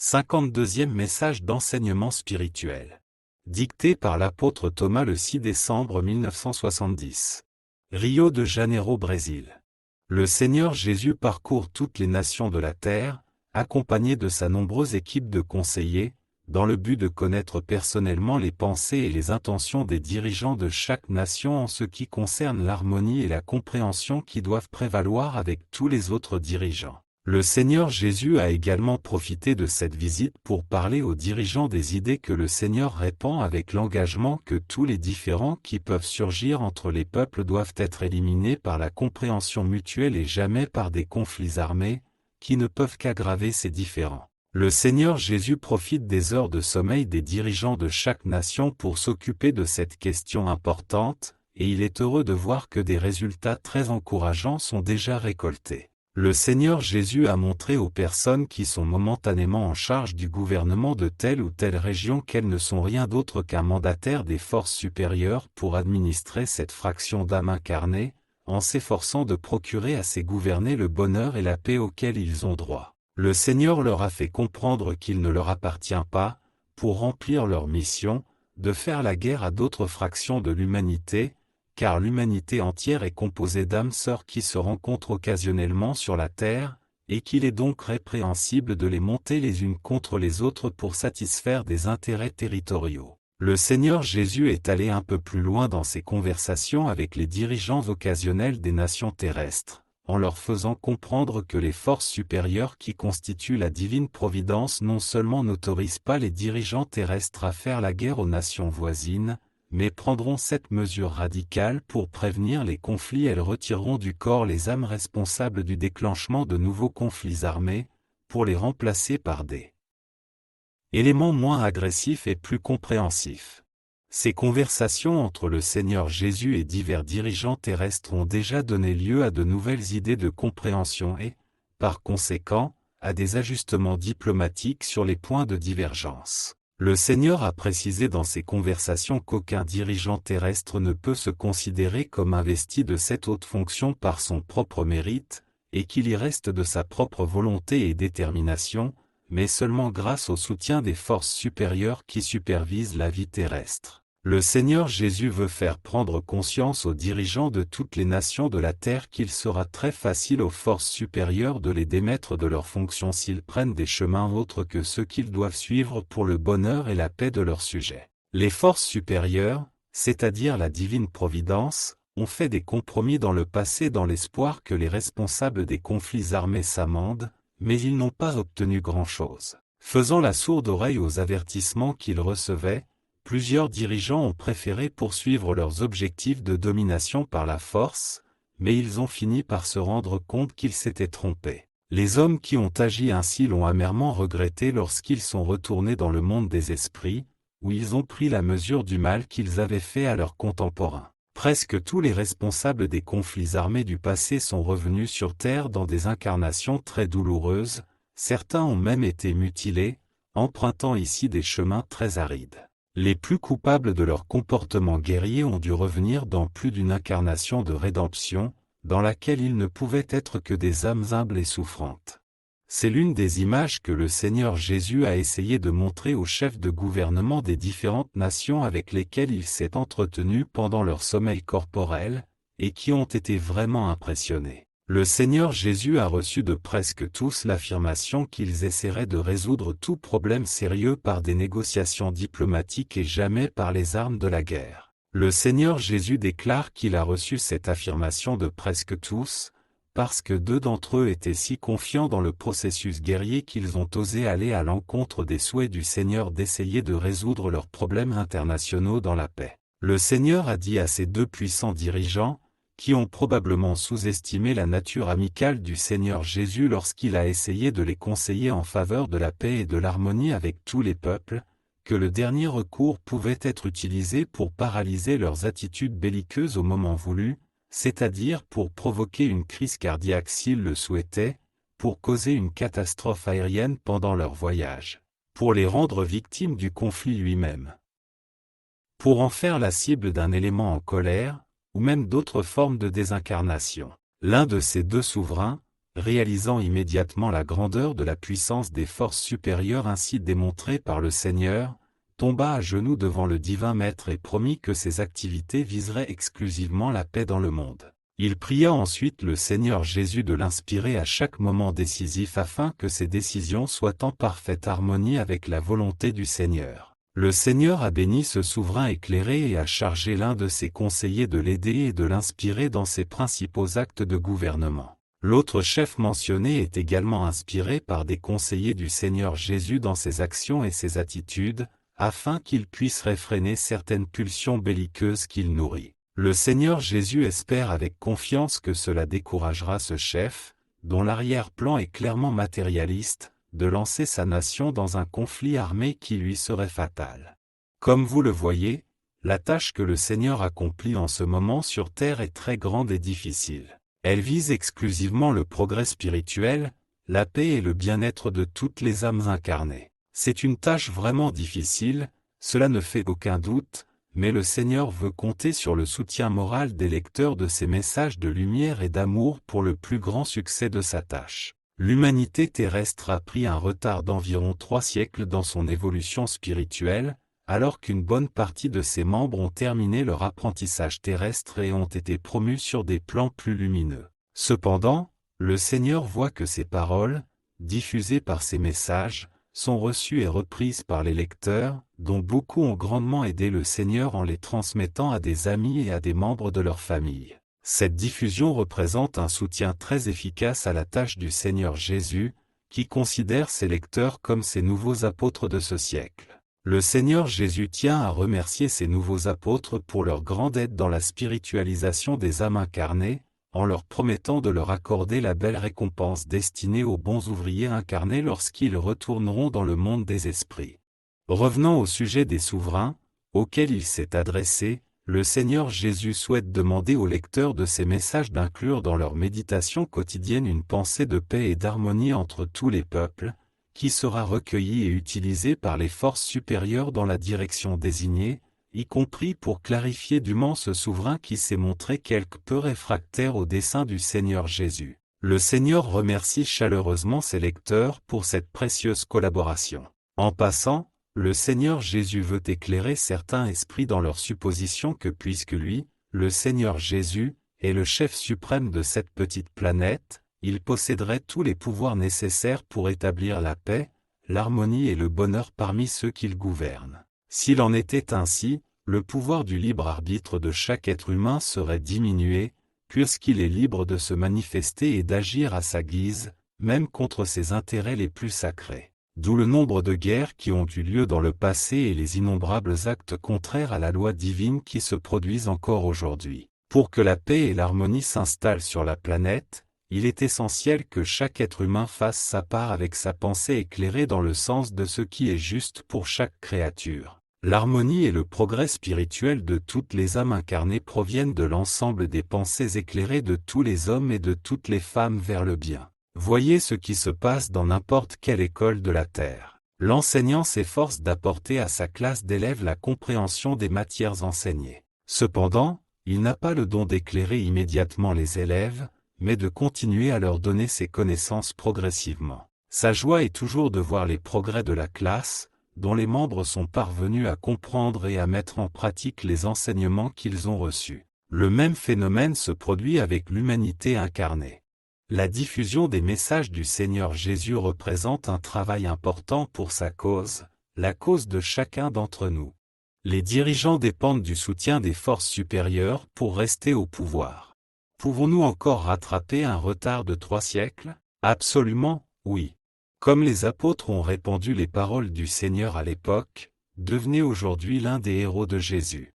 52e message d'enseignement spirituel. Dicté par l'apôtre Thomas le 6 décembre 1970. Rio de Janeiro, Brésil. Le Seigneur Jésus parcourt toutes les nations de la terre, accompagné de sa nombreuse équipe de conseillers, dans le but de connaître personnellement les pensées et les intentions des dirigeants de chaque nation en ce qui concerne l'harmonie et la compréhension qui doivent prévaloir avec tous les autres dirigeants. Le Seigneur Jésus a également profité de cette visite pour parler aux dirigeants des idées que le Seigneur répand avec l'engagement que tous les différends qui peuvent surgir entre les peuples doivent être éliminés par la compréhension mutuelle et jamais par des conflits armés, qui ne peuvent qu'aggraver ces différends. Le Seigneur Jésus profite des heures de sommeil des dirigeants de chaque nation pour s'occuper de cette question importante, et il est heureux de voir que des résultats très encourageants sont déjà récoltés. Le Seigneur Jésus a montré aux personnes qui sont momentanément en charge du gouvernement de telle ou telle région qu'elles ne sont rien d'autre qu'un mandataire des forces supérieures pour administrer cette fraction d'âme incarnée, en s'efforçant de procurer à ces gouvernés le bonheur et la paix auxquels ils ont droit. Le Seigneur leur a fait comprendre qu'il ne leur appartient pas, pour remplir leur mission, de faire la guerre à d'autres fractions de l'humanité, car l'humanité entière est composée d'âmes sœurs qui se rencontrent occasionnellement sur la terre, et qu'il est donc répréhensible de les monter les unes contre les autres pour satisfaire des intérêts territoriaux. Le Seigneur Jésus est allé un peu plus loin dans ses conversations avec les dirigeants occasionnels des nations terrestres, en leur faisant comprendre que les forces supérieures qui constituent la divine providence non seulement n'autorisent pas les dirigeants terrestres à faire la guerre aux nations voisines, mais prendront cette mesure radicale pour prévenir les conflits. Elles retireront du corps les âmes responsables du déclenchement de nouveaux conflits armés, pour les remplacer par des éléments moins agressifs et plus compréhensifs. Ces conversations entre le Seigneur Jésus et divers dirigeants terrestres ont déjà donné lieu à de nouvelles idées de compréhension et, par conséquent, à des ajustements diplomatiques sur les points de divergence. Le Seigneur a précisé dans ces conversations qu'aucun dirigeant terrestre ne peut se considérer comme investi de cette haute fonction par son propre mérite, et qu'il y reste de sa propre volonté et détermination, mais seulement grâce au soutien des forces supérieures qui supervisent la vie terrestre. Le Seigneur Jésus veut faire prendre conscience aux dirigeants de toutes les nations de la terre qu'il sera très facile aux forces supérieures de les démettre de leurs fonctions s'ils prennent des chemins autres que ceux qu'ils doivent suivre pour le bonheur et la paix de leurs sujets. Les forces supérieures, c'est-à-dire la divine providence, ont fait des compromis dans le passé dans l'espoir que les responsables des conflits armés s'amendent, mais ils n'ont pas obtenu grand-chose. Faisant la sourde oreille aux avertissements qu'ils recevaient, plusieurs dirigeants ont préféré poursuivre leurs objectifs de domination par la force, mais ils ont fini par se rendre compte qu'ils s'étaient trompés. Les hommes qui ont agi ainsi l'ont amèrement regretté lorsqu'ils sont retournés dans le monde des esprits, où ils ont pris la mesure du mal qu'ils avaient fait à leurs contemporains. Presque tous les responsables des conflits armés du passé sont revenus sur Terre dans des incarnations très douloureuses, certains ont même été mutilés, empruntant ici des chemins très arides. Les plus coupables de leur comportement guerrier ont dû revenir dans plus d'une incarnation de rédemption, dans laquelle ils ne pouvaient être que des âmes humbles et souffrantes. C'est l'une des images que le Seigneur Jésus a essayé de montrer aux chefs de gouvernement des différentes nations avec lesquelles il s'est entretenu pendant leur sommeil corporel, et qui ont été vraiment impressionnés. Le Seigneur Jésus a reçu de presque tous l'affirmation qu'ils essaieraient de résoudre tout problème sérieux par des négociations diplomatiques et jamais par les armes de la guerre. Le Seigneur Jésus déclare qu'il a reçu cette affirmation de presque tous, parce que 2 d'entre eux étaient si confiants dans le processus guerrier qu'ils ont osé aller à l'encontre des souhaits du Seigneur d'essayer de résoudre leurs problèmes internationaux dans la paix. Le Seigneur a dit à ces 2 puissants dirigeants, qui ont probablement sous-estimé la nature amicale du Seigneur Jésus lorsqu'il a essayé de les conseiller en faveur de la paix et de l'harmonie avec tous les peuples, que le dernier recours pouvait être utilisé pour paralyser leurs attitudes belliqueuses au moment voulu, c'est-à-dire pour provoquer une crise cardiaque s'ils le souhaitaient, pour causer une catastrophe aérienne pendant leur voyage, pour les rendre victimes du conflit lui-même, pour en faire la cible d'un élément en colère, ou même d'autres formes de désincarnation. L'un de ces 2 souverains, réalisant immédiatement la grandeur de la puissance des forces supérieures ainsi démontrée par le Seigneur, tomba à genoux devant le divin Maître et promit que ses activités viseraient exclusivement la paix dans le monde. Il pria ensuite le Seigneur Jésus de l'inspirer à chaque moment décisif afin que ses décisions soient en parfaite harmonie avec la volonté du Seigneur. Le Seigneur a béni ce souverain éclairé et a chargé l'un de ses conseillers de l'aider et de l'inspirer dans ses principaux actes de gouvernement. L'autre chef mentionné est également inspiré par des conseillers du Seigneur Jésus dans ses actions et ses attitudes, afin qu'il puisse réfréner certaines pulsions belliqueuses qu'il nourrit. Le Seigneur Jésus espère avec confiance que cela découragera ce chef, dont l'arrière-plan est clairement matérialiste, de lancer sa nation dans un conflit armé qui lui serait fatal. Comme vous le voyez, la tâche que le Seigneur accomplit en ce moment sur terre est très grande et difficile. Elle vise exclusivement le progrès spirituel, la paix et le bien-être de toutes les âmes incarnées. C'est une tâche vraiment difficile, cela ne fait aucun doute, mais le Seigneur veut compter sur le soutien moral des lecteurs de ses messages de lumière et d'amour pour le plus grand succès de sa tâche. L'humanité terrestre a pris un retard d'environ 3 siècles dans son évolution spirituelle, alors qu'une bonne partie de ses membres ont terminé leur apprentissage terrestre et ont été promus sur des plans plus lumineux. Cependant, le Seigneur voit que ces paroles, diffusées par ses messages, sont reçues et reprises par les lecteurs, dont beaucoup ont grandement aidé le Seigneur en les transmettant à des amis et à des membres de leur famille. Cette diffusion représente un soutien très efficace à la tâche du Seigneur Jésus, qui considère ses lecteurs comme ses nouveaux apôtres de ce siècle. Le Seigneur Jésus tient à remercier ces nouveaux apôtres pour leur grande aide dans la spiritualisation des âmes incarnées, en leur promettant de leur accorder la belle récompense destinée aux bons ouvriers incarnés lorsqu'ils retourneront dans le monde des esprits. Revenant au sujet des souverains, auxquels il s'est adressé, le Seigneur Jésus souhaite demander aux lecteurs de ces messages d'inclure dans leur méditation quotidienne une pensée de paix et d'harmonie entre tous les peuples, qui sera recueillie et utilisée par les forces supérieures dans la direction désignée, y compris pour clarifier dûment ce souverain qui s'est montré quelque peu réfractaire au dessein du Seigneur Jésus. Le Seigneur remercie chaleureusement ses lecteurs pour cette précieuse collaboration. En passant, le Seigneur Jésus veut éclairer certains esprits dans leur supposition que puisque lui, le Seigneur Jésus, est le chef suprême de cette petite planète, il posséderait tous les pouvoirs nécessaires pour établir la paix, l'harmonie et le bonheur parmi ceux qu'il gouverne. S'il en était ainsi, le pouvoir du libre arbitre de chaque être humain serait diminué, puisqu'il est libre de se manifester et d'agir à sa guise, même contre ses intérêts les plus sacrés. D'où le nombre de guerres qui ont eu lieu dans le passé et les innombrables actes contraires à la loi divine qui se produisent encore aujourd'hui. Pour que la paix et l'harmonie s'installent sur la planète, il est essentiel que chaque être humain fasse sa part avec sa pensée éclairée dans le sens de ce qui est juste pour chaque créature. L'harmonie et le progrès spirituel de toutes les âmes incarnées proviennent de l'ensemble des pensées éclairées de tous les hommes et de toutes les femmes vers le bien. Voyez ce qui se passe dans n'importe quelle école de la Terre. L'enseignant s'efforce d'apporter à sa classe d'élèves la compréhension des matières enseignées. Cependant, il n'a pas le don d'éclairer immédiatement les élèves, mais de continuer à leur donner ses connaissances progressivement. Sa joie est toujours de voir les progrès de la classe, dont les membres sont parvenus à comprendre et à mettre en pratique les enseignements qu'ils ont reçus. Le même phénomène se produit avec l'humanité incarnée. La diffusion des messages du Seigneur Jésus représente un travail important pour sa cause, la cause de chacun d'entre nous. Les dirigeants dépendent du soutien des forces supérieures pour rester au pouvoir. Pouvons-nous encore rattraper un retard de 3 siècles? Absolument, oui. Comme les apôtres ont répandu les paroles du Seigneur à l'époque, devenez aujourd'hui l'un des héros de Jésus.